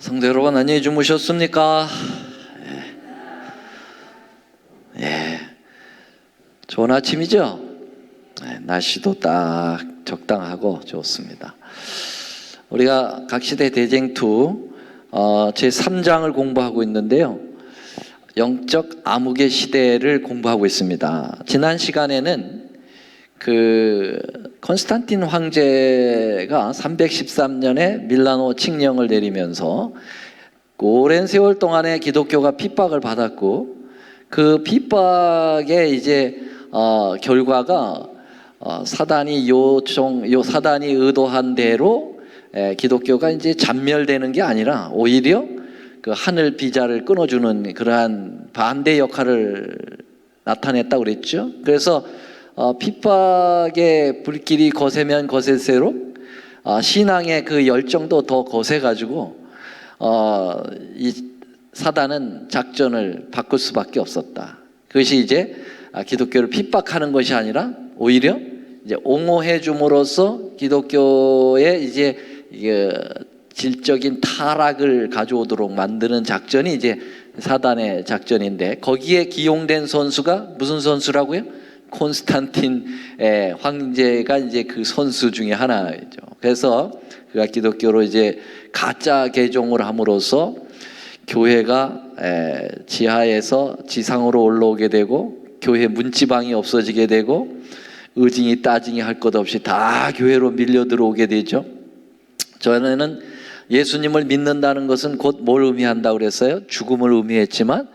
성도 여러분, 안녕히 주무셨습니까? 예, 좋은 아침이죠? 날씨도 딱 적당하고 좋습니다. 우리가 각시대 대쟁투 제3장을 공부하고 있는데요, 영적 암흑의 시대를 공부하고 있습니다. 지난 시간에는 콘스탄틴 황제가 313년에 밀라노 칙령을 내리면서 오랜 세월 동안에 기독교가 핍박을 받았고, 그 핍박의 결과가 사단이 의도한 대로 기독교가 이제 잔멸되는 게 아니라 오히려 그 하늘 비자를 끊어주는 그러한 반대 역할을 나타냈다고 그랬죠. 그래서 핍박의 불길이 거세면 거셀수록 신앙의 그 열정도 더 거세가지고 이 사단은 작전을 바꿀 수밖에 없었다. 그것이 이제 기독교를 핍박하는 것이 아니라 오히려 이제 옹호해 줌으로써 기독교의 질적인 타락을 가져오도록 만드는 작전이 이제 사단의 작전인데, 거기에 기용된 선수가 무슨 선수라고요? 콘스탄틴 황제가 이제 그 선수 중에 하나죠. 그래서 그가 기독교로 이제 가짜 개종을 함으로써 교회가 지하에서 지상으로 올라오게 되고, 교회 문지방이 없어지게 되고, 의징이 따징이 할 것 없이 다 교회로 밀려 들어오게 되죠. 전에는 예수님을 믿는다는 것은 곧 뭘 의미한다고 그랬어요? 죽음을 의미했지만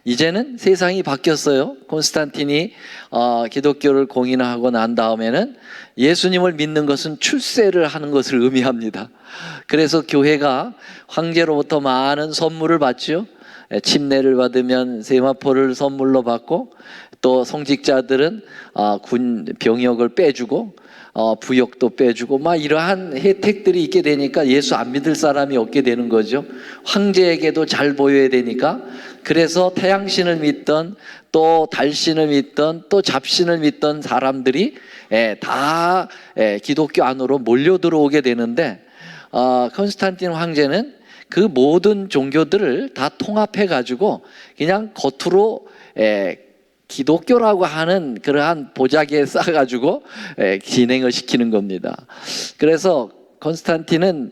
이제는 세상이 바뀌었어요. 콘스탄틴이 기독교를 공인하고 난 다음에는 예수님을 믿는 것은 출세를 하는 것을 의미합니다. 그래서 교회가 황제로부터 많은 선물을 받죠. 침례를 받으면 세마포를 선물로 받고, 또 성직자들은 군 병역을 빼주고 부역도 빼주고 막 이러한 혜택들이 있게 되니까 예수 안 믿을 사람이 없게 되는 거죠. 황제에게도 잘 보여야 되니까. 그래서 태양신을 믿던, 또 달신을 믿던, 또 잡신을 믿던 사람들이 다 기독교 안으로 몰려 들어오게 되는데, 콘스탄틴 황제는 그 모든 종교들을 다 통합해 가지고 그냥 겉으로 기독교라고 하는 그러한 보자기에 싸가지고 진행을 시키는 겁니다. 그래서 콘스탄틴은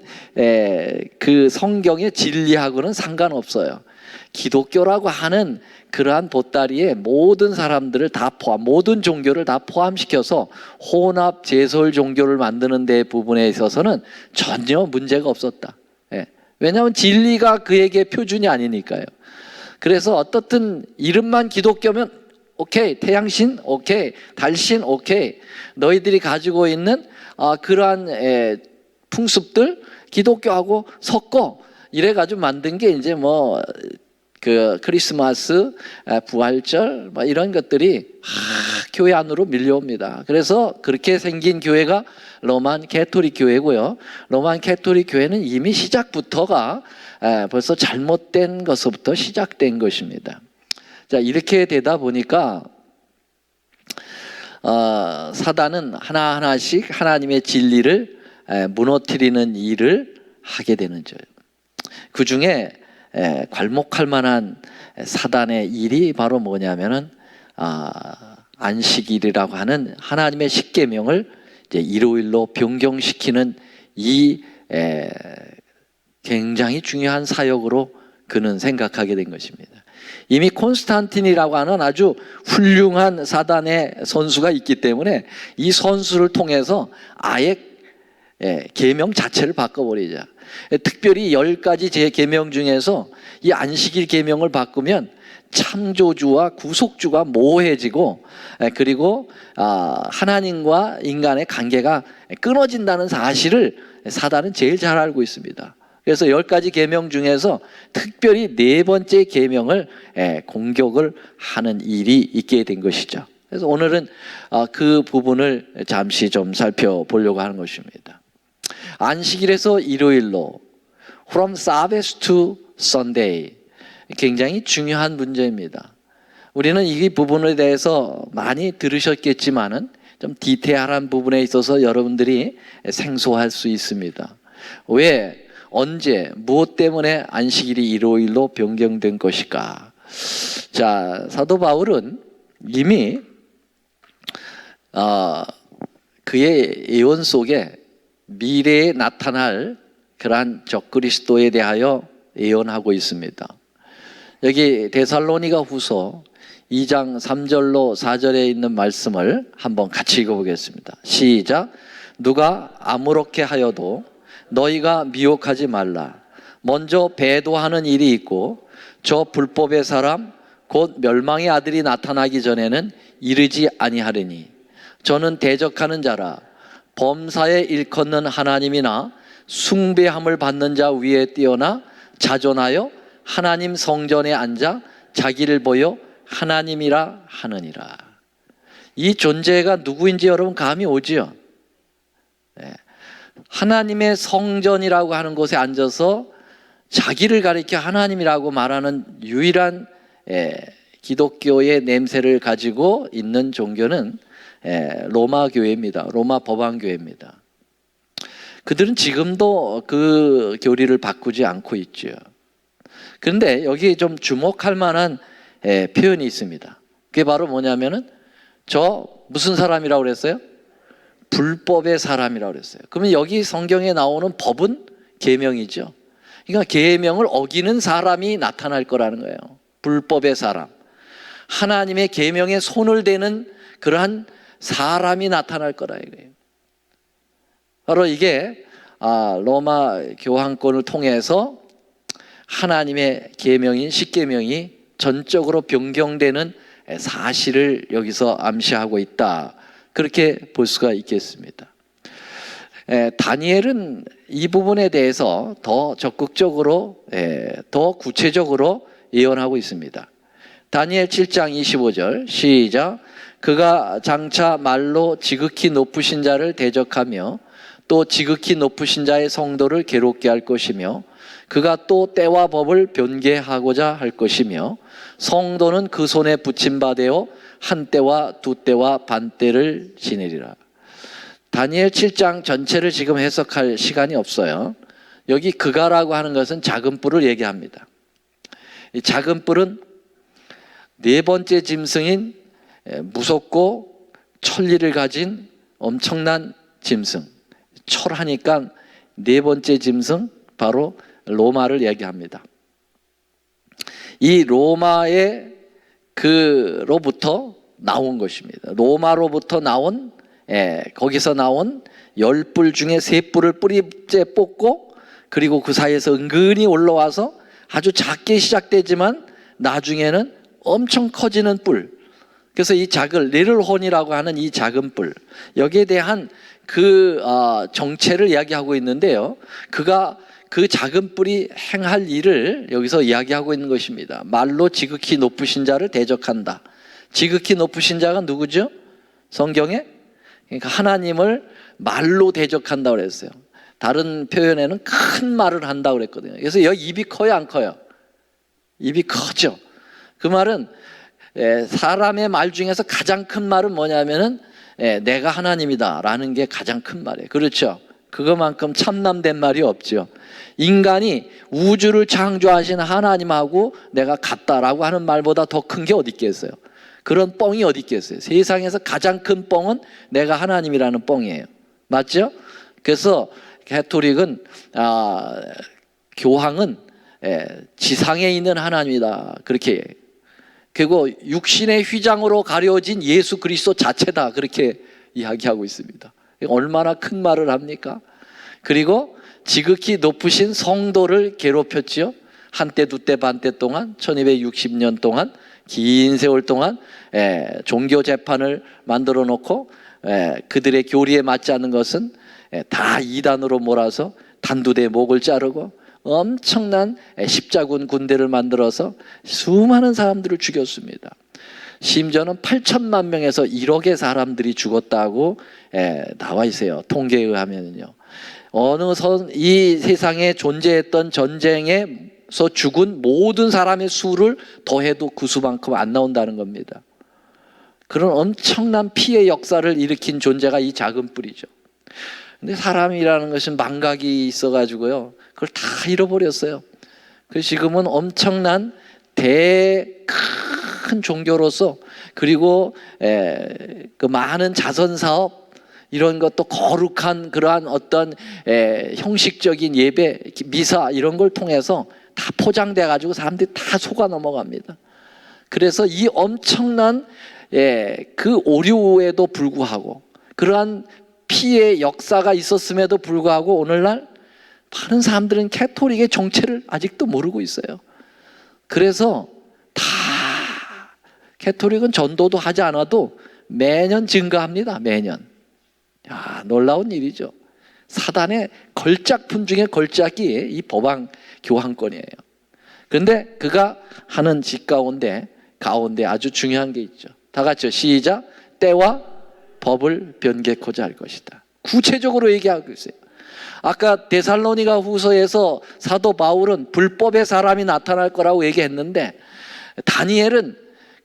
그 성경의 진리하고는 상관없어요. 기독교라고 하는 그러한 보따리에 모든 사람들을 다 모든 종교를 다 포함시켜서 혼합 제설 종교를 만드는 데 부분에 있어서는 전혀 문제가 없었다. 왜냐하면 진리가 그에게 표준이 아니니까요. 그래서 어떻든 이름만 기독교면 오케이, 태양신 오케이, 달신 오케이, 너희들이 가지고 있는 그러한 풍습들 기독교하고 섞어 이래가지고 만든 게 이제 크리스마스, 부활절 이런 것들이 교회 안으로 밀려옵니다. 그래서 그렇게 생긴 교회가 로만 캐토릭 교회고요. 로만 캐토릭 교회는 이미 시작부터가 벌써 잘못된 것부터 시작된 것입니다. 자, 이렇게 되다 보니까 사단은 하나하나씩 하나님의 진리를 무너뜨리는 일을 하게 되는 거예요. 그 중에 괄목할 만한 사단의 일이 바로 뭐냐면은 안식일이라고 하는 하나님의 십계명을 이제 일요일로 변경시키는 이 굉장히 중요한 사역으로 그는 생각하게 된 것입니다. 이미 콘스탄틴이라고 하는 아주 훌륭한 사단의 선수가 있기 때문에 이 선수를 통해서 아예 계명 자체를 바꿔버리자. 특별히 10가지 계명 중에서 이 안식일 계명을 바꾸면 창조주와 구속주가 모호해지고, 그리고 하나님과 인간의 관계가 끊어진다는 사실을 사단은 제일 잘 알고 있습니다. 그래서 10가지 계명 중에서 특별히 4번째 계명을 공격을 하는 일이 있게 된 것이죠. 그래서 오늘은 그 부분을 잠시 좀 살펴보려고 하는 것입니다. 안식일에서 일요일로, from Sabbath to Sunday, 굉장히 중요한 문제입니다. 우리는 이 부분에 대해서 많이 들으셨겠지만은 좀 디테일한 부분에 있어서 여러분들이 생소할 수 있습니다. 왜 언제 무엇 때문에 안식일이 일요일로 변경된 것일까? 자, 사도 바울은 이미 그의 예언 속에 미래에 나타날 그러한 적그리스도에 대하여 예언하고 있습니다. 여기 데살로니가 후서 2장 3절로 4절에 있는 말씀을 한번 같이 읽어보겠습니다. 시작. 누가 아무렇게 하여도 너희가 미혹하지 말라. 먼저 배도하는 일이 있고 저 불법의 사람 곧 멸망의 아들이 나타나기 전에는 이르지 아니하리니 저는 대적하는 자라. 범사에 일컫는 하나님이나 숭배함을 받는 자 위에 뛰어나 자존하여 하나님 성전에 앉아 자기를 보여 하나님이라 하느니라. 이 존재가 누구인지 여러분 감이 오지요? 네. 하나님의 성전이라고 하는 곳에 앉아서 자기를 가리켜 하나님이라고 말하는 유일한 기독교의 냄새를 가지고 있는 종교는 로마 교회입니다. 로마 법왕 교회입니다. 그들은 지금도 그 교리를 바꾸지 않고 있죠. 그런데 여기 좀 주목할 만한 표현이 있습니다. 그게 바로 뭐냐면은 저 무슨 사람이라고 그랬어요? 불법의 사람이라고 그랬어요. 그러면 여기 성경에 나오는 법은 계명이죠. 그러니까 계명을 어기는 사람이 나타날 거라는 거예요. 불법의 사람. 하나님의 계명에 손을 대는 그러한 사람이 나타날 거라 이거예요. 바로 이게 로마 교황권을 통해서 하나님의 계명인 십계명이 전적으로 변경되는 사실을 여기서 암시하고 있다. 그렇게 볼 수가 있겠습니다. 다니엘은 이 부분에 대해서 더 적극적으로 더 구체적으로 예언하고 있습니다. 다니엘 7장 25절 시작. 그가 장차 말로 지극히 높으신 자를 대적하며 또 지극히 높으신 자의 성도를 괴롭게 할 것이며 그가 또 때와 법을 변개하고자 할 것이며 성도는 그 손에 붙임받아 한 때와 두 때와 반 때를 지내리라. 다니엘 7장 전체를 지금 해석할 시간이 없어요. 여기 그가라고 하는 것은 작은 뿔을 얘기합니다. 이 작은 뿔은 네 번째 짐승인 무섭고 천리를 가진 엄청난 짐승. 철하니까 네 번째 짐승 바로 로마를 얘기합니다. 이 로마의 그로부터 나온 것입니다. 로마로부터 나온 거기서 나온 10뿔 중에 3뿔을 뿌리째 뽑고 그리고 그 사이에서 은근히 올라와서 아주 작게 시작되지만 나중에는 엄청 커지는 뿔. 그래서 이 작은 리틀 혼이라고 하는 이 작은 뿔, 여기에 대한 그 정체를 이야기하고 있는데요. 그가 그 작은 뿔이 행할 일을 여기서 이야기하고 있는 것입니다. 말로 지극히 높으신 자를 대적한다. 지극히 높으신 자가 누구죠? 성경에? 그러니까 하나님을 말로 대적한다고 그랬어요. 다른 표현에는 큰 말을 한다고 그랬거든요. 그래서 여기 입이 커요, 안 커요? 입이 커죠. 그 말은 사람의 말 중에서 가장 큰 말은 뭐냐면은 내가 하나님이다 라는 게 가장 큰 말이에요. 그렇죠? 그거만큼 참남된 말이 없죠. 인간이 우주를 창조하신 하나님하고 내가 같다라고 하는 말보다 더 큰 게 어디 있겠어요? 그런 뻥이 어디 있겠어요? 세상에서 가장 큰 뻥은 내가 하나님이라는 뻥이에요. 맞죠? 그래서 가톨릭은 교황은 지상에 있는 하나님이다 그렇게 해요. 그리고 육신의 휘장으로 가려진 예수 그리스도 자체다 그렇게 이야기하고 있습니다. 얼마나 큰 말을 합니까? 그리고 지극히 높으신 성도를 괴롭혔지요. 한때 두때 반때 동안 1260년 동안 긴 세월 동안 종교 재판을 만들어 놓고 그들의 교리에 맞지 않는 것은 다 이단으로 몰아서 단두대 목을 자르고 엄청난 십자군 군대를 만들어서 수많은 사람들을 죽였습니다. 심지어는 8천만 명에서 1억의 사람들이 죽었다고 나와 있어요. 통계에 의하면요. 이 세상에 존재했던 전쟁에서 죽은 모든 사람의 수를 더해도 그 수만큼 안 나온다는 겁니다. 그런 엄청난 피해 역사를 일으킨 존재가 이 작은 뿔이죠. 근데 사람이라는 것은 망각이 있어가지고요. 그걸 다 잃어버렸어요. 그래서 지금은 엄청난 큰 종교로서, 그리고 그 많은 자선 사업, 이런 것도 거룩한 그러한 어떤 형식적인 예배, 미사 이런 걸 통해서 다 포장돼 가지고 사람들이 다 속아 넘어갑니다. 그래서 이 엄청난 그 오류에도 불구하고, 그러한 피해 역사가 있었음에도 불구하고 오늘날 많은 사람들은 캐토릭의 정체를 아직도 모르고 있어요. 그래서 다 캐토릭은 전도도 하지 않아도 매년 증가합니다. 매년. 야, 놀라운 일이죠. 사단의 걸작품 중에 걸작이 이 법안 교환권이에요. 그런데 그가 하는 짓 가운데 아주 중요한 게 있죠. 다 같이요. 시작. 때와 법을 변개코자 할 것이다. 구체적으로 얘기하고 있어요. 아까 데살로니가 후서에서 사도 바울은 불법의 사람이 나타날 거라고 얘기했는데, 다니엘은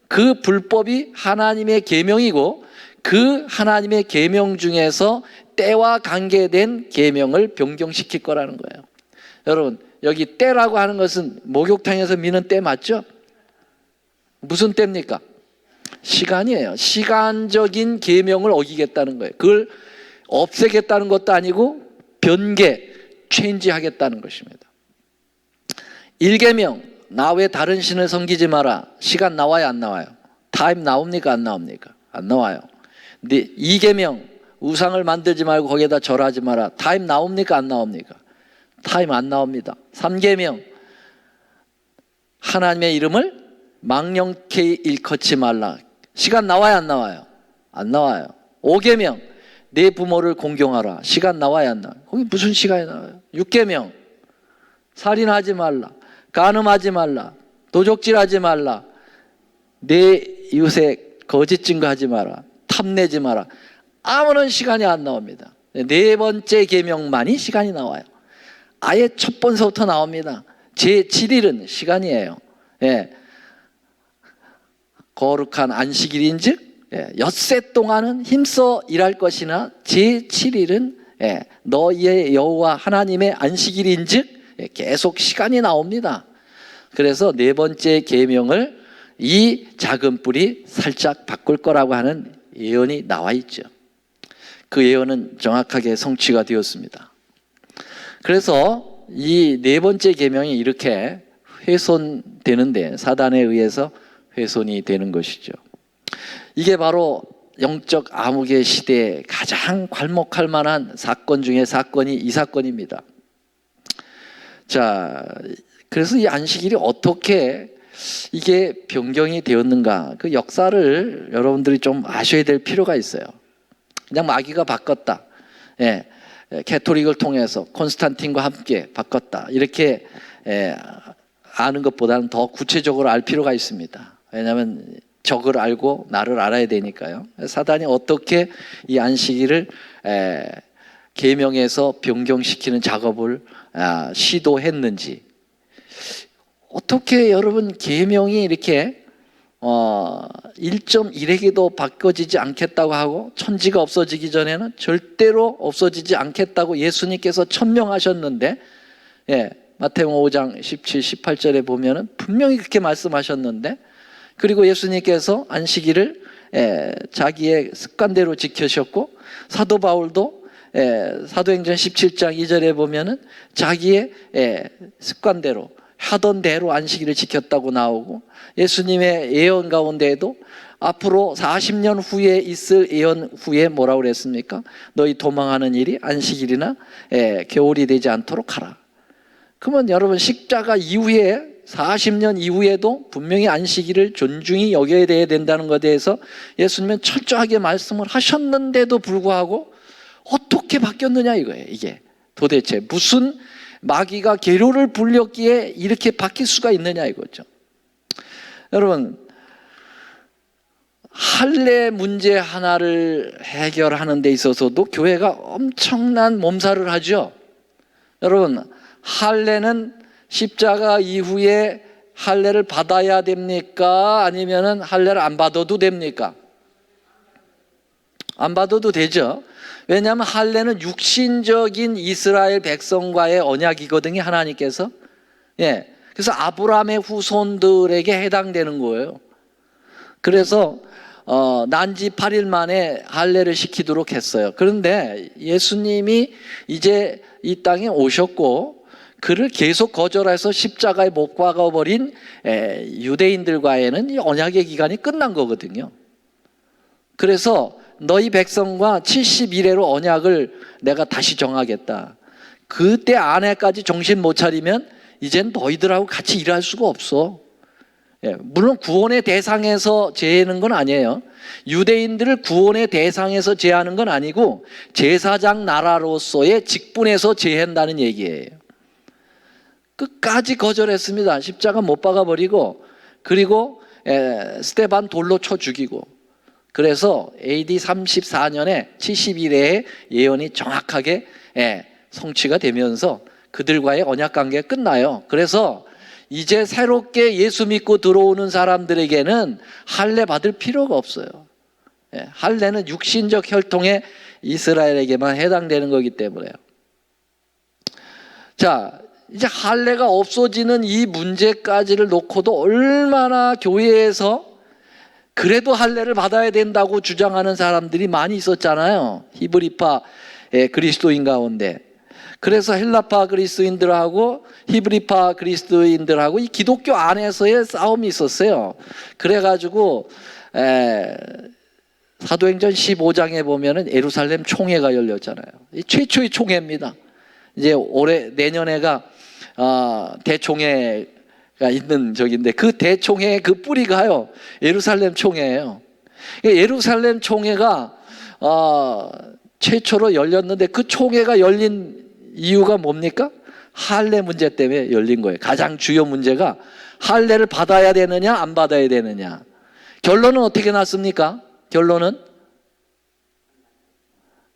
그 불법이 하나님의 계명이고 그 하나님의 계명 중에서 때와 관계된 계명을 변경시킬 거라는 거예요. 여러분, 여기 때라고 하는 것은 목욕탕에서 미는 때 맞죠? 무슨 때입니까? 시간이에요. 시간적인 계명을 어기겠다는 거예요. 그걸 없애겠다는 것도 아니고 변개, 체인지하겠다는 것입니다. 1계명, 나 외 다른 신을 섬기지 마라. 시간 나와요, 안 나와요? 타임 나옵니까, 안 나옵니까? 안 나와요. 근데 2계명, 우상을 만들지 말고 거기에다 절하지 마라. 타임 나옵니까, 안 나옵니까? 타임 안 나옵니다. 3계명, 하나님의 이름을 망령케 일컫지 말라. 시간 나와요, 안 나와요? 안 나와요. 5계명, 내 부모를 공경하라. 시간 나와요, 안 나와요? 거기 무슨 시간이 나와요? 6계명, 살인하지 말라. 간음하지 말라. 도적질하지 말라. 내 이웃에 거짓 증거하지 마라. 탐내지 마라. 아무런 시간이 안 나옵니다. 4번째 계명만이 시간이 나와요. 아예 첫 번서부터 나옵니다. 제7일은 시간이에요. 거룩한 안식일인즉 엿새 동안은 힘써 일할 것이나 제7일은 너희의 여호와 하나님의 안식일인즉 계속 시간이 나옵니다. 그래서 4번째 계명을 이 작은 뿔이 살짝 바꿀 거라고 하는 예언이 나와 있죠. 그 예언은 정확하게 성취가 되었습니다. 그래서 이 4번째 계명이 이렇게 훼손되는데, 사단에 의해서 훼손이 되는 것이죠. 이게 바로 영적 암흑의 시대에 가장 괄목할 만한 사건 중에 사건이 이 사건입니다. 자, 그래서 이 안식일이 어떻게 이게 변경이 되었는가, 그 역사를 여러분들이 좀 아셔야 될 필요가 있어요. 그냥 마귀가 바꿨다, 캐토릭을 통해서 콘스탄틴과 함께 바꿨다, 이렇게 아는 것보다는 더 구체적으로 알 필요가 있습니다. 왜냐하면 적을 알고 나를 알아야 되니까요. 사단이 어떻게 이 안식일을 계명에서 변경시키는 작업을 시도했는지, 어떻게 여러분 계명이 이렇게 1.1에게도 바꿔지지 않겠다고 하고 천지가 없어지기 전에는 절대로 없어지지 않겠다고 예수님께서 천명하셨는데, 마태복음 5장 17, 18절에 보면은 분명히 그렇게 말씀하셨는데, 그리고 예수님께서 안식일을 자기의 습관대로 지키셨고, 사도 바울도 사도행전 17장 2절에 보면은 자기의 습관대로 하던 대로 안식일을 지켰다고 나오고, 예수님의 예언 가운데에도 앞으로 40년 후에 있을 예언 후에 뭐라고 그랬습니까? 너희 도망하는 일이 안식일이나 겨울이 되지 않도록 하라. 그러면 여러분, 십자가 이후에 40년 이후에도 분명히 안식일을 존중히 여겨야 된다는 것에 대해서 예수님은 철저하게 말씀을 하셨는데도 불구하고 어떻게 바뀌었느냐 이거예요. 이게 도대체 무슨 마귀가 계로를 불렸기에 이렇게 바뀔 수가 있느냐 이거죠. 여러분, 할례 문제 하나를 해결하는 데 있어서도 교회가 엄청난 몸살을 하죠. 여러분, 할례는 십자가 이후에 할례를 받아야 됩니까? 아니면은 할례를 안 받아도 됩니까? 안 받아도 되죠. 왜냐하면 할례는 육신적인 이스라엘 백성과의 언약이거든요, 하나님께서. 예. 그래서 아브라함의 후손들에게 해당되는 거예요. 그래서 난지 8일 만에 할례를 시키도록 했어요. 그런데 예수님이 이제 이 땅에 오셨고 그를 계속 거절해서 십자가에 못 박아버린 유대인들과에는 이 언약의 기간이 끝난 거거든요. 그래서 너희 백성과 70일에로 언약을 내가 다시 정하겠다. 그때 안에까지 정신 못 차리면 이젠 너희들하고 같이 일할 수가 없어. 물론 구원의 대상에서 제하는 건 아니에요. 유대인들을 구원의 대상에서 제하는 건 아니고 제사장 나라로서의 직분에서 제한다는 얘기예요. 끝까지 거절했습니다. 십자가 못 박아버리고, 그리고 스데반 돌로 쳐 죽이고. 그래서 AD 34년에 70일에 예언이 정확하게 성취가 되면서 그들과의 언약 관계가 끝나요. 그래서 이제 새롭게 예수 믿고 들어오는 사람들에게는 할례 받을 필요가 없어요. 할례는 육신적 혈통의 이스라엘에게만 해당되는 거기 때문에요. 자, 이제 할례가 없어지는 이 문제까지를 놓고도 얼마나 교회에서 그래도 할례를 받아야 된다고 주장하는 사람들이 많이 있었잖아요. 히브리파 그리스도인 가운데. 그래서 헬라파 그리스도인들하고 히브리파 그리스도인들하고 이 기독교 안에서의 싸움이 있었어요. 그래가지고 사도행전 15장에 보면은 예루살렘 총회가 열렸잖아요. 이 최초의 총회입니다. 이제 내년에가 대총회가 있는 적인데 그 대총회의 그 뿌리가요 예루살렘 총회예요. 예루살렘 총회가 최초로 열렸는데 그 총회가 열린 이유가 뭡니까? 할례 문제 때문에 열린 거예요. 가장 주요 문제가 할례를 받아야 되느냐 안 받아야 되느냐. 결론은 어떻게 났습니까? 결론은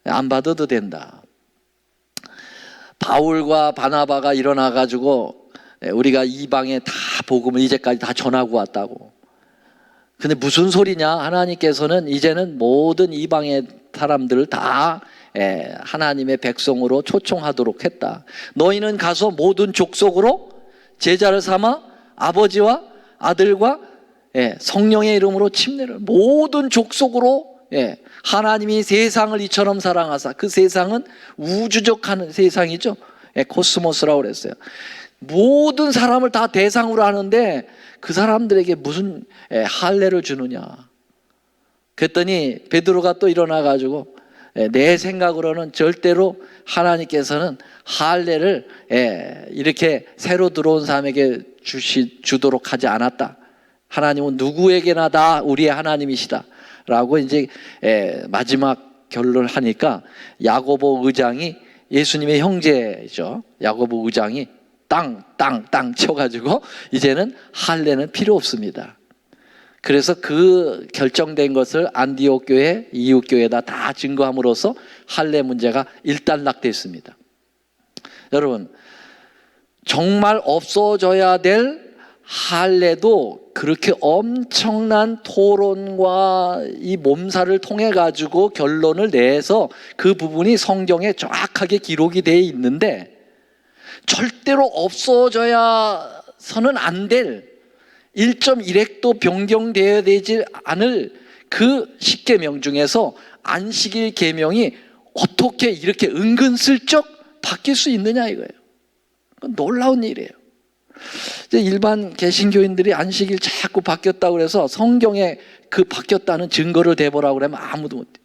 안 받아도 된다. 바울과 바나바가 일어나가지고 우리가 이방에 다 복음을 이제까지 다 전하고 왔다고. 근데 무슨 소리냐? 하나님께서는 이제는 모든 이방의 사람들을 다 하나님의 백성으로 초청하도록 했다. 너희는 가서 모든 족속으로 제자를 삼아 아버지와 아들과 성령의 이름으로 침례를 모든 족속으로 하나님이 세상을 이처럼 사랑하사, 그 세상은 우주적 세상이죠. 코스모스라고 그랬어요. 모든 사람을 다 대상으로 하는데 그 사람들에게 무슨 할례를 주느냐. 그랬더니 베드로가 또 일어나가지고 내 생각으로는 절대로 하나님께서는 할례를 이렇게 새로 들어온 사람에게 주도록 하지 않았다. 하나님은 누구에게나 다 우리의 하나님이시다 라고 이제 마지막 결론을 하니까 야고보 의장이, 예수님의 형제죠, 야고보 의장이 땅 쳐가지고 이제는 할례는 필요 없습니다. 그래서 그 결정된 것을 안디옥 교회, 이웃 교회에다 다 증거함으로써 할례 문제가 일단락됐습니다. 여러분, 정말 없어져야 될 할례도 그렇게 엄청난 토론과 이 몸살을 통해 가지고 결론을 내서 그 부분이 성경에 정확하게 기록이 되어 있는데, 절대로 없어져야서는 안 될 1.1획도 변경되어야 되지 않을 그 십계명 중에서 안식일 계명이 어떻게 이렇게 은근슬쩍 바뀔 수 있느냐 이거예요. 놀라운 일이에요. 일반 개신교인들이 안식일 자꾸 바뀌었다고 그래서 성경에 그 바뀌었다는 증거를 대보라고 그러면 아무도 못 되죠.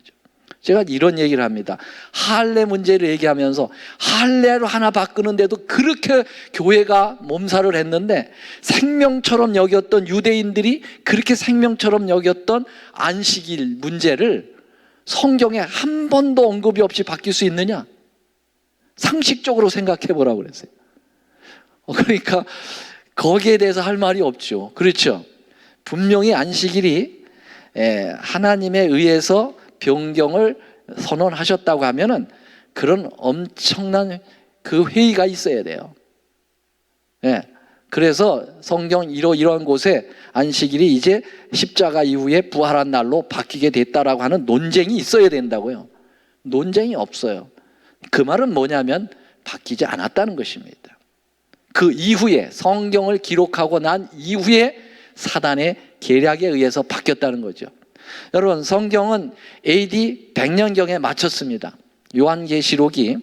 제가 이런 얘기를 합니다. 할례 문제를 얘기하면서 할례로 하나 바꾸는데도 그렇게 교회가 몸살을 했는데, 생명처럼 여겼던 유대인들이 그렇게 생명처럼 여겼던 안식일 문제를 성경에 한 번도 언급이 없이 바뀔 수 있느냐? 상식적으로 생각해 보라고 그랬어요. 그러니까 거기에 대해서 할 말이 없죠. 그렇죠? 분명히 안식일이 하나님에 의해서 변경을 선언하셨다고 하면은 그런 엄청난 그 회의가 있어야 돼요. 그래서 성경 이러한 곳에 안식일이 이제 십자가 이후에 부활한 날로 바뀌게 됐다라고 하는 논쟁이 있어야 된다고요. 논쟁이 없어요. 그 말은 뭐냐면 바뀌지 않았다는 것입니다. 그 이후에 성경을 기록하고 난 이후에 사단의 계략에 의해서 바뀌었다는 거죠. 여러분, 성경은 AD 100년경에 마쳤습니다. 요한계시록이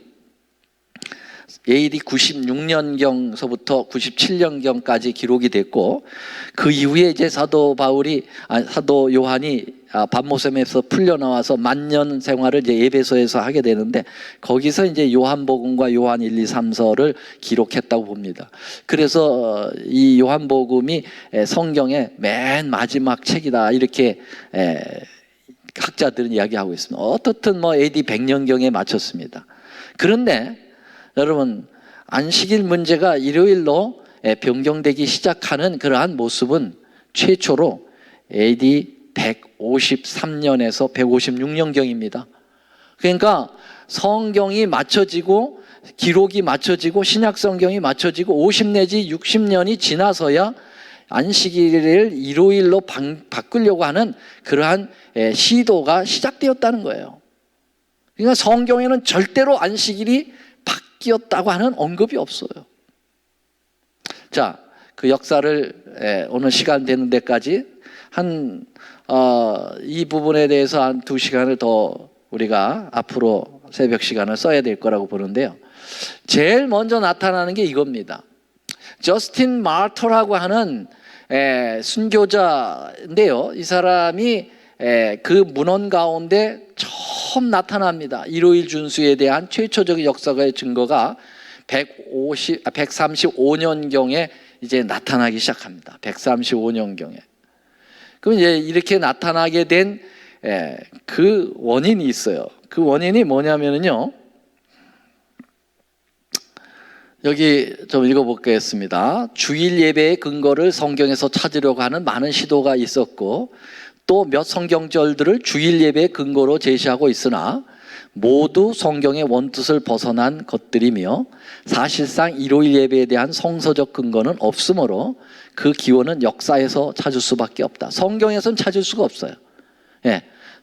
AD 96년경서부터 97년경까지 기록이 됐고, 그 이후에 이제 사도 요한이 반모섬에서 풀려나와서 만년 생활을 이제 에베소에서 하게 되는데, 거기서 이제 요한복음과 요한 1, 2, 3서를 기록했다고 봅니다. 그래서 이 요한복음이 성경의 맨 마지막 책이다, 이렇게 학자들은 이야기하고 있습니다. 어떻든 뭐 AD 100년경에 마쳤습니다. 그런데 여러분, 안식일 문제가 일요일로 변경되기 시작하는 그러한 모습은 최초로 AD 153년에서 156년경입니다. 그러니까 성경이 맞춰지고 기록이 맞춰지고 신약 성경이 맞춰지고 50 내지 60년이 지나서야 안식일을 일요일로 바꾸려고 하는 그러한 시도가 시작되었다는 거예요. 그러니까 성경에는 절대로 안식일이 바뀌었다고 하는 언급이 없어요. 자, 그 역사를 오늘 시간 되는 데까지 이 부분에 대해서 한 2시간을 더 우리가 앞으로 새벽 시간을 써야 될 거라고 보는데요. 제일 먼저 나타나는 게 이겁니다. 저스틴 마터라고 하는 순교자인데요. 이 사람이 그 문헌 가운데 처음 나타납니다. 일요일 준수에 대한 최초적인 역사의 증거가 135년경에 이제 나타나기 시작합니다. 135년경에. 그럼 이제 이렇게 나타나게 된 그 원인이 있어요. 그 원인이 뭐냐면요. 여기 좀 읽어보겠습니다. 주일 예배의 근거를 성경에서 찾으려고 하는 많은 시도가 있었고, 또 몇 성경절들을 주일 예배의 근거로 제시하고 있으나 모두 성경의 원뜻을 벗어난 것들이며 사실상 일요일 예배에 대한 성서적 근거는 없으므로 그 기원은 역사에서 찾을 수밖에 없다. 성경에서는 찾을 수가 없어요.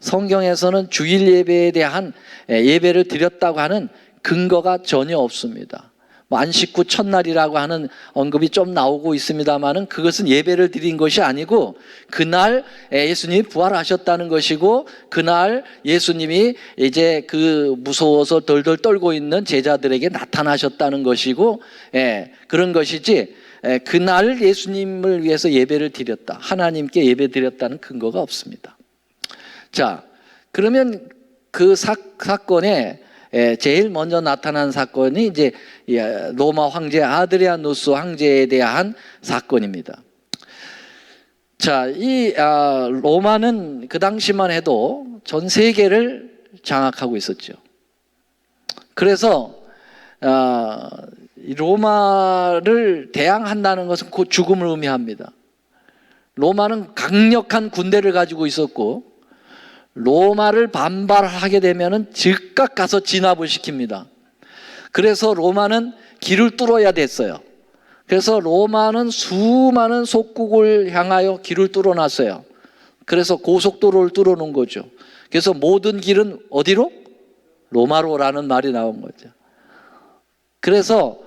성경에서는 주일 예배에 대한 예배를 드렸다고 하는 근거가 전혀 없습니다. 안식 후 첫날이라고 하는 언급이 좀 나오고 있습니다만은 그것은 예배를 드린 것이 아니고 그날 예수님이 부활하셨다는 것이고, 그날 예수님이 이제 그 무서워서 덜덜 떨고 있는 제자들에게 나타나셨다는 것이고, 그런 것이지 그날 예수님을 위해서 예배를 드렸다, 하나님께 예배 드렸다는 근거가 없습니다. 자, 그러면 그 사건에 제일 먼저 나타난 사건이 이제 로마 황제 아드리아누스 황제에 대한 사건입니다. 자, 이 로마는 그 당시만 해도 전 세계를 장악하고 있었죠. 그래서 로마를 대항한다는 것은 곧 죽음을 의미합니다. 로마는 강력한 군대를 가지고 있었고, 로마를 반발하게 되면은 즉각 가서 진압을 시킵니다. 그래서 로마는 길을 뚫어야 됐어요. 그래서 로마는 수많은 속국을 향하여 길을 뚫어놨어요. 그래서 고속도로를 뚫어놓은 거죠. 그래서 모든 길은 어디로? 로마로라는 말이 나온 거죠. 그래서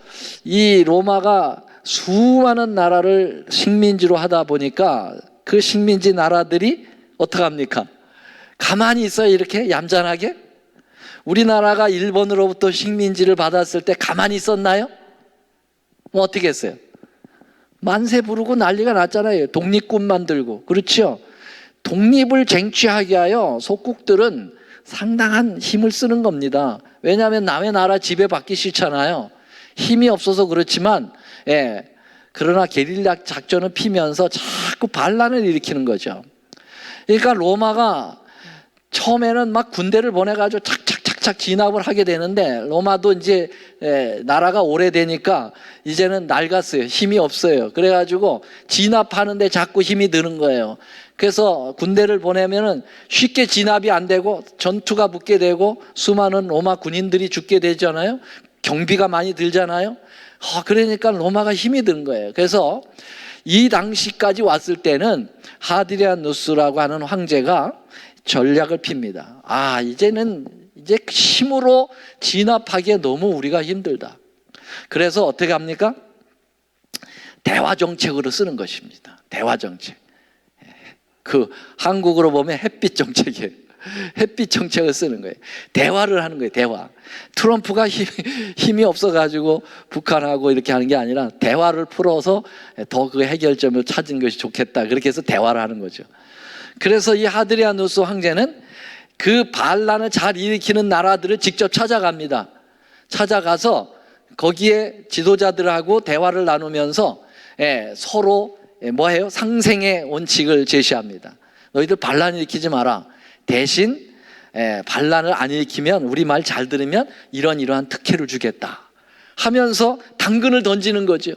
이 로마가 수많은 나라를 식민지로 하다 보니까 그 식민지 나라들이 어떡합니까? 가만히 있어요, 이렇게 얌전하게? 우리나라가 일본으로부터 식민지를 받았을 때 가만히 있었나요? 뭐 어떻게 했어요? 만세 부르고 난리가 났잖아요. 독립군 만들고. 그렇죠? 독립을 쟁취하게 하여 속국들은 상당한 힘을 쓰는 겁니다. 왜냐하면 남의 나라 지배받기 싫잖아요. 힘이 없어서 그렇지만, 그러나 게릴라 작전을 피면서 자꾸 반란을 일으키는 거죠. 그러니까 로마가 처음에는 막 군대를 보내가지고 착착착착 진압을 하게 되는데, 로마도 이제 나라가 오래되니까 이제는 낡았어요. 힘이 없어요. 그래가지고 진압하는데 자꾸 힘이 드는 거예요. 그래서 군대를 보내면은 쉽게 진압이 안 되고 전투가 붙게 되고 수많은 로마 군인들이 죽게 되잖아요. 경비가 많이 들잖아요. 그러니까 로마가 힘이 든 거예요. 그래서 이 당시까지 왔을 때는 하드리아누스라고 하는 황제가 전략을 핍니다. 이제는 이제 힘으로 진압하기에 너무 우리가 힘들다. 그래서 어떻게 합니까? 대화 정책으로 쓰는 것입니다. 대화 정책. 그 한국으로 보면 햇빛 정책이에요. 햇빛 정책을 쓰는 거예요. 대화를 하는 거예요. 대화. 트럼프가 힘이 없어가지고 북한하고 이렇게 하는 게 아니라 대화를 풀어서 더 그 해결점을 찾은 것이 좋겠다. 그렇게 해서 대화를 하는 거죠. 그래서 이 하드리아누스 황제는 그 반란을 잘 일으키는 나라들을 직접 찾아갑니다. 찾아가서 거기에 지도자들하고 대화를 나누면서 서로 뭐해요? 상생의 원칙을 제시합니다. 너희들 반란 일으키지 마라. 대신 반란을 안 일으키면, 우리 말 잘 들으면 이러한 특혜를 주겠다 하면서 당근을 던지는 거죠.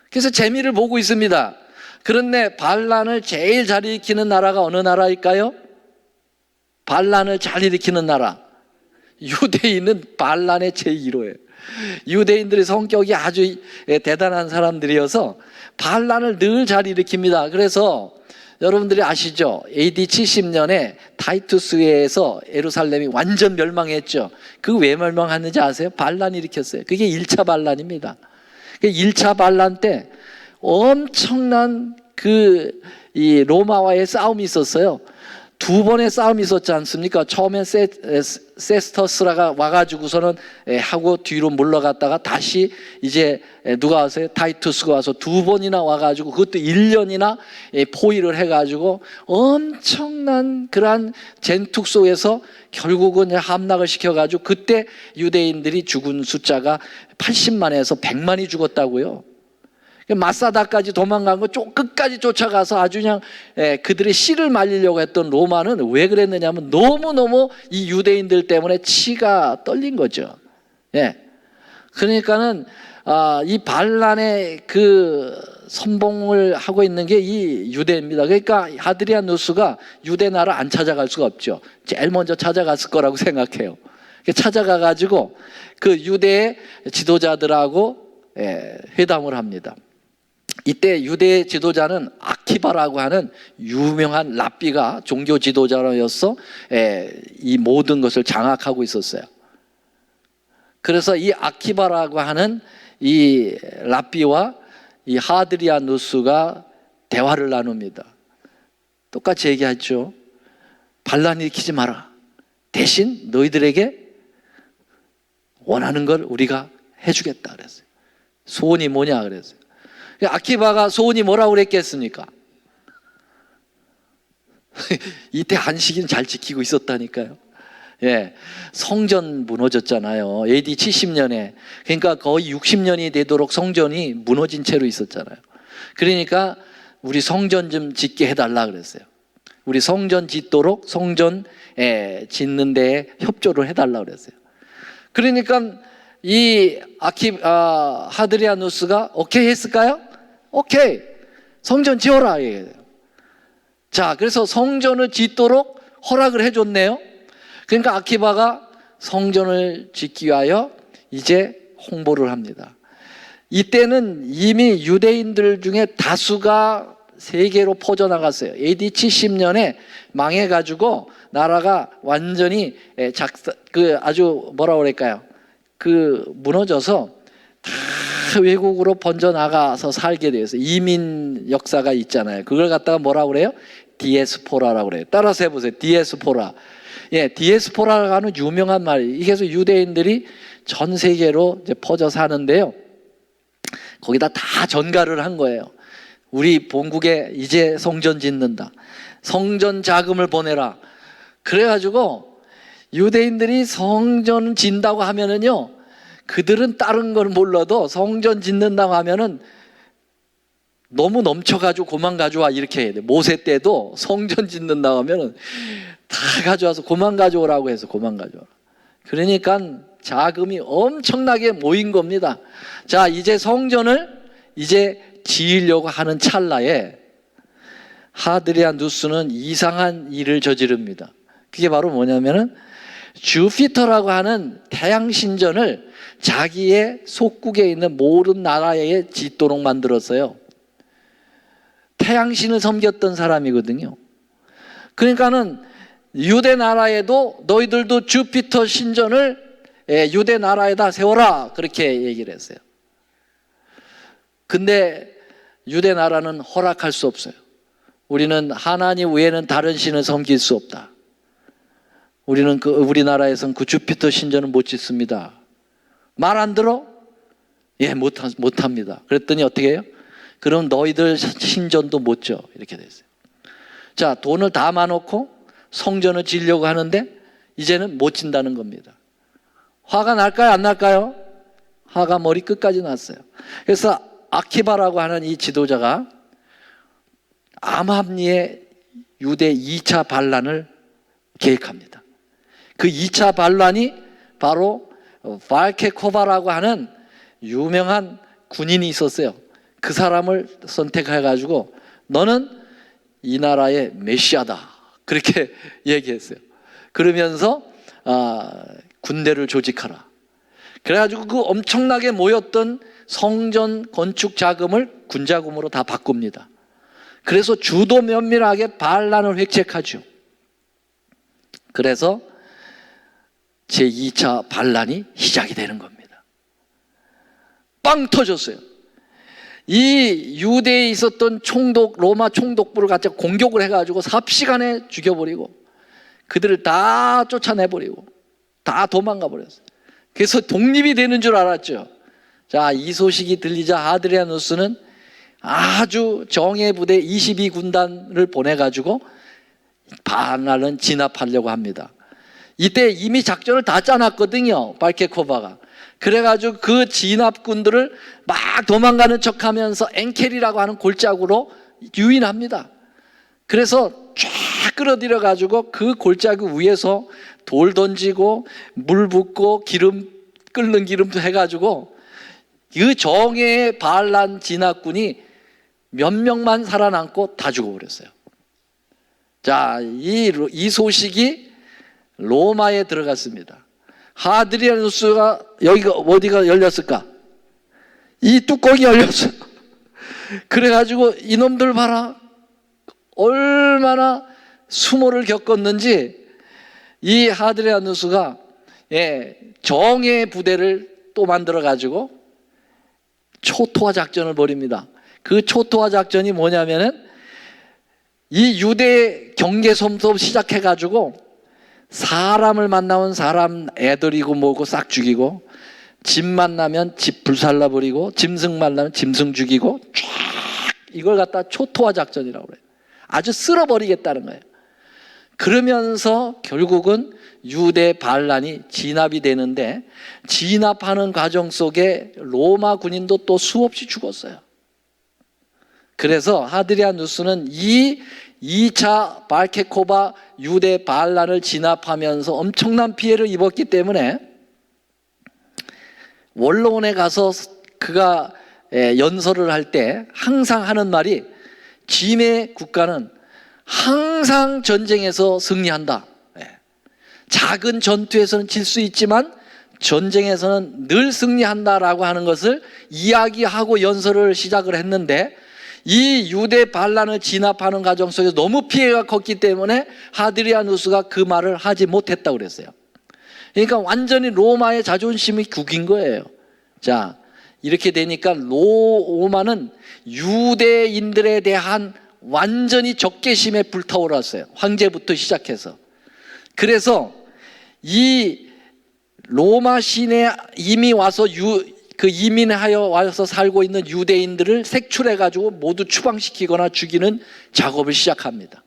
그래서 재미를 보고 있습니다. 그런데 반란을 제일 잘 일으키는 나라가 어느 나라일까요? 반란을 잘 일으키는 나라, 유대인은 반란의 제1호예요. 유대인들의 성격이 아주 대단한 사람들이어서 반란을 늘 잘 일으킵니다. 그래서 여러분들이 아시죠? AD 70년에 타이투스에서 예루살렘이 완전 멸망했죠. 그 왜 멸망했는지 아세요? 반란이 일으켰어요. 그게 1차 반란입니다. 1차 반란 때 엄청난 이 로마와의 싸움이 있었어요. 2번의 싸움이 있었지 않습니까? 처음엔 세스터스라가 와가지고서는 하고 뒤로 물러갔다가 다시 이제 누가 왔어요? 타이투스가 와서 2번이나 와가지고 그것도 1년이나 포위를 해가지고 엄청난 그러한 전투 속에서 결국은 함락을 시켜가지고 그때 유대인들이 죽은 숫자가 80만에서 100만이 죽었다고요. 마사다까지 도망간 거 끝까지 쫓아가서 아주 그냥 그들의 씨를 말리려고 했던 로마는 왜 그랬느냐면 너무너무 이 유대인들 때문에 치가 떨린 거죠. 그러니까는 이 반란의 그 선봉을 하고 있는 게 이 유대입니다. 그러니까 하드리아누스가 유대 나라 안 찾아갈 수가 없죠. 제일 먼저 찾아갔을 거라고 생각해요. 찾아가 가지고 그 유대의 지도자들하고 회담을 합니다. 이때 유대 지도자는 아키바라고 하는 유명한 랍비가 종교 지도자로서 이 모든 것을 장악하고 있었어요. 그래서 이 아키바라고 하는 이 랍비와 이 하드리아누스가 대화를 나눕니다. 똑같이 얘기하죠. 반란 일으키지 마라. 대신 너희들에게 원하는 걸 우리가 해주겠다 그랬어요. 소원이 뭐냐 그랬어요. 아키바가 소원이 뭐라고 그랬겠습니까? 이때 안식일은 잘 지키고 있었다니까요. 성전 무너졌잖아요. AD 70년에. 그러니까 거의 60년이 되도록 성전이 무너진 채로 있었잖아요. 그러니까 우리 성전 좀 짓게 해달라 그랬어요. 우리 성전 짓도록 성전 짓는 데에 협조를 해달라 그랬어요. 그러니까 이 하드리아누스가 오케이 했을까요? 오케이, 성전 지어라. 자, 그래서 성전을 짓도록 허락을 해줬네요. 그러니까 아키바가 성전을 짓기 위하여 이제 홍보를 합니다. 이때는 이미 유대인들 중에 다수가 세계로 퍼져나갔어요. AD 70년에 망해가지고 나라가 완전히 아주 뭐라 그럴까요? 무너져서 다 외국으로 번져나가서 살게 되었어요. 이민 역사가 있잖아요. 그걸 갖다가 뭐라고 그래요? 디에스포라라고 그래요. 따라서 해보세요. 디에스포라. 디에스포라라고 하는 유명한 말이에요. 이게 유대인들이 전 세계로 이제 퍼져 사는데요. 거기다 다 전가를 한 거예요. 우리 본국에 이제 성전 짓는다. 성전 자금을 보내라. 그래가지고 유대인들이 성전 짓는다고 하면은요, 그들은 다른 걸 몰라도 성전 짓는다고 하면은 너무 넘쳐가지고 고만 가져와 이렇게 해야 돼. 모세 때도 성전 짓는다고 하면은 다 가져와서 고만 가져오라고 해서 고만 가져오라. 그러니까 자금이 엄청나게 모인 겁니다. 자, 이제 성전을 이제 지으려고 하는 찰나에 하드리아누스는 이상한 일을 저지릅니다. 그게 바로 뭐냐면은 주피터라고 하는 태양 신전을 자기의 속국에 있는 모든 나라에 짓도록 만들었어요. 태양신을 섬겼던 사람이거든요. 그러니까는 유대 나라에도 너희들도 주피터 신전을 유대 나라에다 세워라, 그렇게 얘기를 했어요. 근데 유대 나라는 허락할 수 없어요. 우리는 하나님 외에는 다른 신을 섬길 수 없다. 우리는 우리나라에서는 그 주피터 신전은 못 짓습니다. 말 안 들어? 예, 못합니다. 그랬더니 어떻게 해요? 그럼 너희들 신전도 못 져, 이렇게 됐어요. 자, 돈을 다 마놓고 성전을 지으려고 하는데 이제는 못 짓는다는 겁니다. 화가 날까요, 안 날까요? 화가 머리 끝까지 났어요. 그래서 아키바라고 하는 이 지도자가 암합리의 유대 2차 반란을 계획합니다. 그 2차 반란이 바로 발케코바라고 하는 유명한 군인이 있었어요. 그 사람을 선택해가지고 너는 이 나라의 메시아다, 그렇게 얘기했어요. 그러면서 군대를 조직하라. 그래가지고 그 엄청나게 모였던 성전 건축 자금을 군자금으로 다 바꿉니다. 그래서 주도 면밀하게 반란을 획책하죠. 그래서 제2차 반란이 시작이 되는 겁니다. 빵 터졌어요. 이 유대에 있었던 로마 총독부를 갖다 공격을 해가지고 삽시간에 죽여버리고 그들을 다 쫓아내버리고 다 도망가 버렸어요. 그래서 독립이 되는 줄 알았죠. 자, 이 소식이 들리자 하드리아누스는 아주 정예 부대 22군단을 보내가지고 반란을 진압하려고 합니다. 이때 이미 작전을 다 짜놨거든요, 발케코바가. 그래가지고 그 진압군들을 막 도망가는 척하면서 엔켈이라고 하는 골짜기로 유인합니다. 그래서 쫙 끌어들여가지고 그 골짜기 위에서 돌 던지고 물 붓고 기름 끓는 기름도 해가지고 그 정예의 반란 진압군이 몇 명만 살아남고 다 죽어버렸어요. 자, 이 소식이 로마에 들어갔습니다. 하드리아누스가 여기가 어디가 열렸을까? 이 뚜껑이 열렸어요. 그래가지고 이놈들 봐라, 얼마나 수모를 겪었는지. 이 하드리아누스가 정예 부대를 또 만들어가지고 초토화 작전을 벌입니다. 그 초토화 작전이 뭐냐면은 이 유대 경계섬부터 시작해가지고 사람을 만나면 사람 애들이고 뭐고 싹 죽이고, 집 만나면 집 불살라버리고, 짐승 만나면 짐승 죽이고, 쫙 이걸 갖다 초토화 작전이라고 그래요. 아주 쓸어버리겠다는 거예요. 그러면서 결국은 유대 반란이 진압이 되는데, 진압하는 과정 속에 로마 군인도 또 수없이 죽었어요. 그래서 하드리아누스는 이 2차 발케코바 유대 반란을 진압하면서 엄청난 피해를 입었기 때문에 원로원에 가서 그가 연설을 할 때 항상 하는 말이, 짐의 국가는 항상 전쟁에서 승리한다. 작은 전투에서는 질 수 있지만 전쟁에서는 늘 승리한다라고 하는 것을 이야기하고 연설을 시작을 했는데, 이 유대 반란을 진압하는 과정 속에서 너무 피해가 컸기 때문에 하드리아누스가 그 말을 하지 못했다고 그랬어요. 그러니까 완전히 로마의 자존심이 구긴 거예요. 자, 이렇게 되니까 로마는 유대인들에 대한 완전히 적개심에 불타올랐어요. 황제부터 시작해서. 그래서 이 로마 시내에 이미 와서 이민하여 와서 살고 있는 유대인들을 색출해가지고 모두 추방시키거나 죽이는 작업을 시작합니다.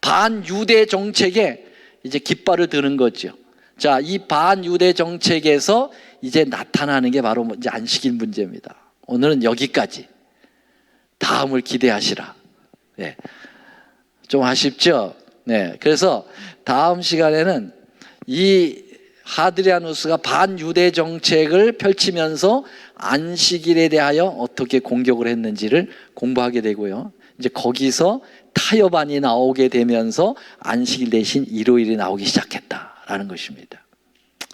반유대 정책에 이제 깃발을 드는 거죠. 자, 이 반유대 정책에서 이제 나타나는 게 바로 이제 안식일 문제입니다. 오늘은 여기까지. 다음을 기대하시라. 네. 좀 아쉽죠? 네. 그래서 다음 시간에는 이 하드리아누스가 반유대 정책을 펼치면서 안식일에 대하여 어떻게 공격을 했는지를 공부하게 되고요. 이제 거기서 타협안이 나오게 되면서 안식일 대신 일요일이 나오기 시작했다라는 것입니다.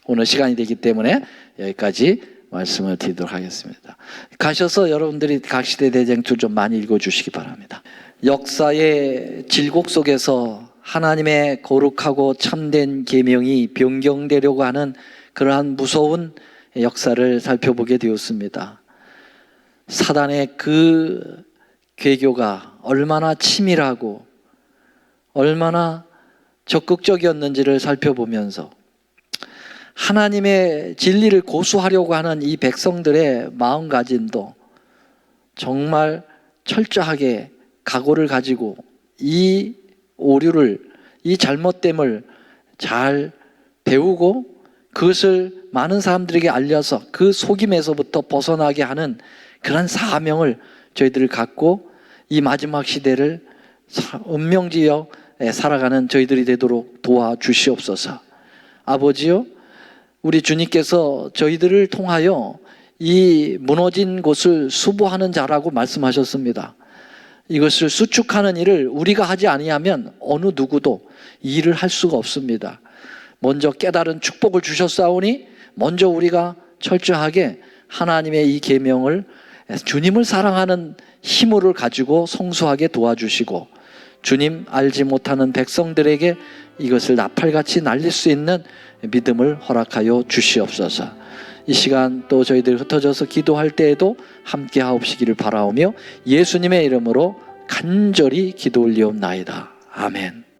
오늘 시간이 되기 때문에 여기까지 말씀을 드리도록 하겠습니다. 가셔서 여러분들이 각시대 대쟁투 좀 많이 읽어주시기 바랍니다. 역사의 질곡 속에서 하나님의 거룩하고 참된 계명이 변경되려고 하는 그러한 무서운 역사를 살펴보게 되었습니다. 사단의 그 괴교가 얼마나 치밀하고 얼마나 적극적이었는지를 살펴보면서 하나님의 진리를 고수하려고 하는 이 백성들의 마음가짐도 정말 철저하게 각오를 가지고 이 오류를, 이 잘못됨을 잘 배우고 그것을 많은 사람들에게 알려서 그 속임에서부터 벗어나게 하는 그런 사명을 저희들을 갖고 이 마지막 시대를 운명지어 살아가는 저희들이 되도록 도와주시옵소서. 아버지요, 우리 주님께서 저희들을 통하여 이 무너진 곳을 수보하는 자라고 말씀하셨습니다. 이것을 수축하는 일을 우리가 하지 아니하면 어느 누구도 이 일을 할 수가 없습니다. 먼저 깨달은 축복을 주셨사오니 먼저 우리가 철저하게 하나님의 이 계명을 주님을 사랑하는 힘을 가지고 성수하게 도와주시고 주님 알지 못하는 백성들에게 이것을 나팔같이 날릴 수 있는 믿음을 허락하여 주시옵소서. 이 시간 또 저희들 흩어져서 기도할 때에도 함께 하옵시기를 바라오며 예수님의 이름으로 간절히 기도 올리옵나이다. 아멘.